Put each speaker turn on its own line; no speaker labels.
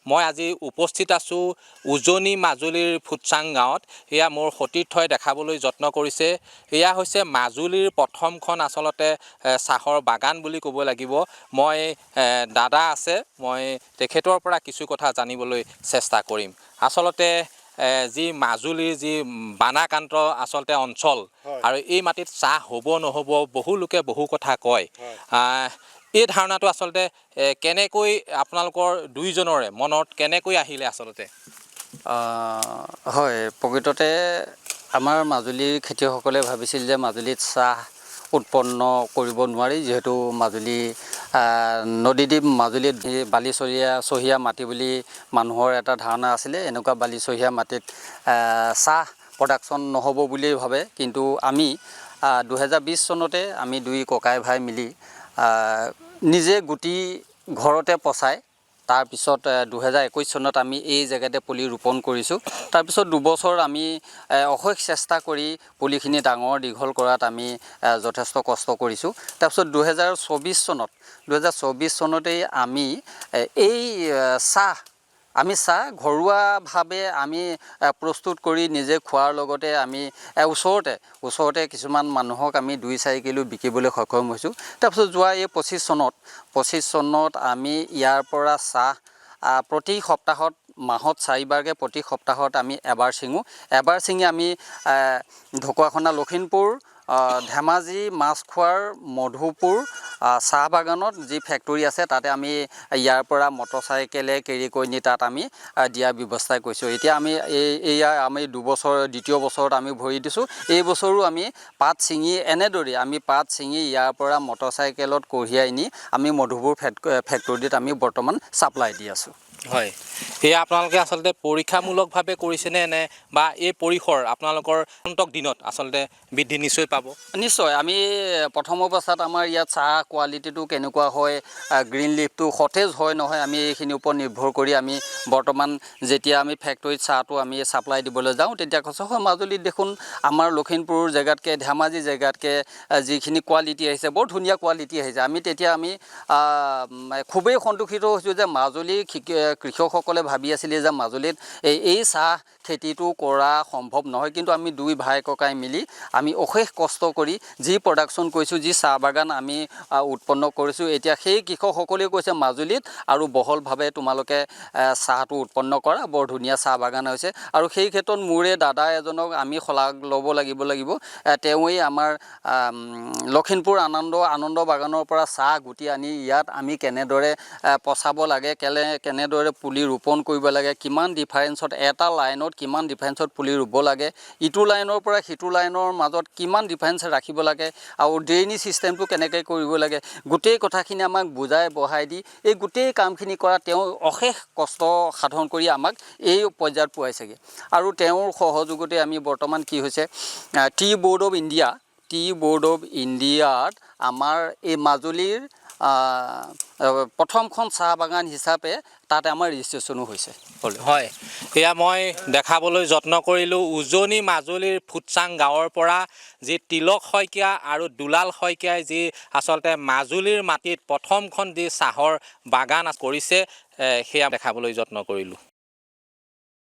মই আজি উপস্থিত আছোঁ উজনি মাজুলীৰ ফুটচাং গাঁৱত। এয়া মোৰ সতীৰ্থই দেখাবলৈ যত্ন কৰিছে। এয়া হৈছে মাজুলীৰ প্ৰথমখন আচলতে চাহৰ বাগান বুলি ক'ব লাগিব। মই দাদা আছে, মই তেখেতৰ পৰা কিছু কথা জানিবলৈ চেষ্টা কৰিম। আচলতে যি মাজুলীৰ যি বানাক্ৰান্ত আচলতে অঞ্চল আৰু এই মাটিত চাহ হ'ব নহ'ব বহু লোকে বহু কথা কয়। এই ধাৰণাটো আচলতে কেনেকৈ আপোনালোকৰ দুইজনৰে মনত কেনেকৈ আহিলে আচলতে?
হয়, প্ৰকৃততে আমাৰ মাজুলীৰ খেতিয়কসকলে ভাবিছিল যে মাজুলীত চাহ উৎপন্ন কৰিব নোৱাৰি, যিহেতু মাজুলী নদীদ্বীপ, মাজুলীত বালিচহীয়া মাটি বুলি মানুহৰ এটা ধাৰণা আছিলে। এনেকুৱা বালিচহীয়া মাটিত চাহ প্ৰডাকশ্যন নহ'ব বুলিয়েই ভাবে। কিন্তু আমি 2020 চনতে আমি দুই ককাই ভাই মিলি নিজে গুটি ঘৰতে পচাই তাৰপিছত 2021 চনত আমি এই জেগাতে পুলি ৰোপণ কৰিছোঁ। তাৰপিছত দুবছৰ আমি অশেষ চেষ্টা কৰি পুলিখিনি ডাঙৰ দীঘল কৰাত আমি যথেষ্ট কষ্ট কৰিছোঁ। তাৰপিছত 2024 চনতেই আমি এই চাহ ঘৰুৱাভাৱে আমি প্ৰস্তুত কৰি নিজে খোৱাৰ লগতে আমি ওচৰতে কিছুমান মানুহক আমি 2-4 কিলো বিকিবলৈ সক্ষম হৈছোঁ। তাৰপিছত যোৱা এই 25 চনত আমি ইয়াৰ পৰা চাহ প্ৰতি সপ্তাহত, মাহত 4 বাৰকৈ প্ৰতি সপ্তাহত আমি এবাৰ ছিঙি আমি ঢকুৱাখানা, লখিমপুৰ, ধেমাজি, মাছখোৱাৰ, মধুপুৰ চাহ বাগানত যি ফেক্টৰী আছে তাতে আমি ইয়াৰ পৰা মটৰচাইকেলে কেৰি কৰি নি তাত আমি দিয়াৰ ব্যৱস্থা কৰিছোঁ। এতিয়া আমি আমি দ্বিতীয় বছৰত আমি ভৰি দিছোঁ। এই বছৰো আমি পাত ছিঙি ইয়াৰ পৰা মটৰচাইকেলত কঢ়িয়াই নি আমি মধুপুৰ ফেক্টৰীত আমি বৰ্তমান ছাপ্লাই দি আছোঁ।
হয়, সেয়া আপোনালোকে আচলতে পৰীক্ষামূলকভাৱে কৰিছেনে নে বা এই পৰিসৰ আপোনালোকৰ আগন্তুক দিনত আচলতে বৃদ্ধি নিশ্চয় পাব?
নিশ্চয়। আমি প্ৰথম অৱস্থাত আমাৰ ইয়াত চাহ কোৱালিটিটো কেনেকুৱা হয়, গ্ৰীণ লিফটো সতেজ হয় নহয়, আমি এইখিনিৰ ওপৰত নিৰ্ভৰ কৰি আমি বৰ্তমান যেতিয়া আমি ফেক্টৰীত চাহটো আমি ছাপ্লাই দিবলৈ যাওঁ তেতিয়া কৈছোঁ হয় মাজুলীত দেখোন আমাৰ লখিমপুৰ জেগাতকৈ, ধেমাজি জেগাতকৈ যিখিনি কোৱালিটি আহিছে বৰ ধুনীয়া কোৱালিটি আহিছে। তেতিয়া আমি খুবেই সন্তুষ্টিত হৈছোঁ যে মাজুলীৰ কৃষকসকলে ভাবি আছিলে যে মাজুলীত এই চাহ খেতিটো কৰা সম্ভৱ নহয়। কিন্তু আমি দুই ভাই ককাই মিলি আমি অশেষ কষ্ট কৰি যি প্ৰডাকশ্যন কৰিছোঁ, যি চাহ বাগান আমি উৎপন্ন কৰিছোঁ, এতিয়া সেই কৃষকসকলেও কৈছে মাজুলীত আৰু বহলভাৱে তোমালোকে চাহটো উৎপন্ন কৰা, বৰ ধুনীয়া চাহ বাগান হৈছে। আৰু সেই ক্ষেত্ৰত মোৰে দাদা এজনক আমি শলাগ ল'ব লাগিব। তেওঁৱেই আমাৰ লখিমপুৰ আনন্দ বাগানৰ পৰা চাহ গুটি আনি ইয়াত আমি কেনেদৰে পচাব লাগে, কেনেদৰে পুলি ৰোপণ কৰিব লাগে, কিমান ডিফাৰেঞ্চত এটা লাইনত কিমান ডিফাৰেঞ্চত পুলি ৰুব লাগে, ইটো লাইনৰ পৰা সিটো লাইনৰ মাজত কিমান ডিফাৰেঞ্চ ৰাখিব লাগে, আৰু ড্ৰেইনি ছিষ্টেমটো কেনেকৈ কৰিব লাগে, গোটেই কথাখিনি আমাক বুজাই বঢ়াই দি এই গোটেই কামখিনি কৰা তেওঁ অশেষ কষ্ট সাধন কৰি আমাক এই পৰ্যায়ত পোৱাইছেগৈ। আৰু তেওঁৰ সহযোগতে আমি বৰ্তমান কি হৈছে, টি বোৰ্ড অফ ইণ্ডিয়াত আমাৰ এই মাজুলীৰ প্ৰথমখন চাহ বাগান হিচাপে তাতে আমাৰ ৰেজিষ্ট্ৰেশ্যনো হৈছে।
হয়, এয়া মই দেখাবলৈ যত্ন কৰিলোঁ উজনি মাজুলীৰ ফুটচাং গাঁৱৰ পৰা যি তিলক শইকীয়া আৰু দুলাল শইকীয়াই যি আচলতে মাজুলীৰ মাটিত প্ৰথমখন যি চাহৰ বাগান কৰিছে সেয়া দেখাবলৈ যত্ন কৰিলোঁ।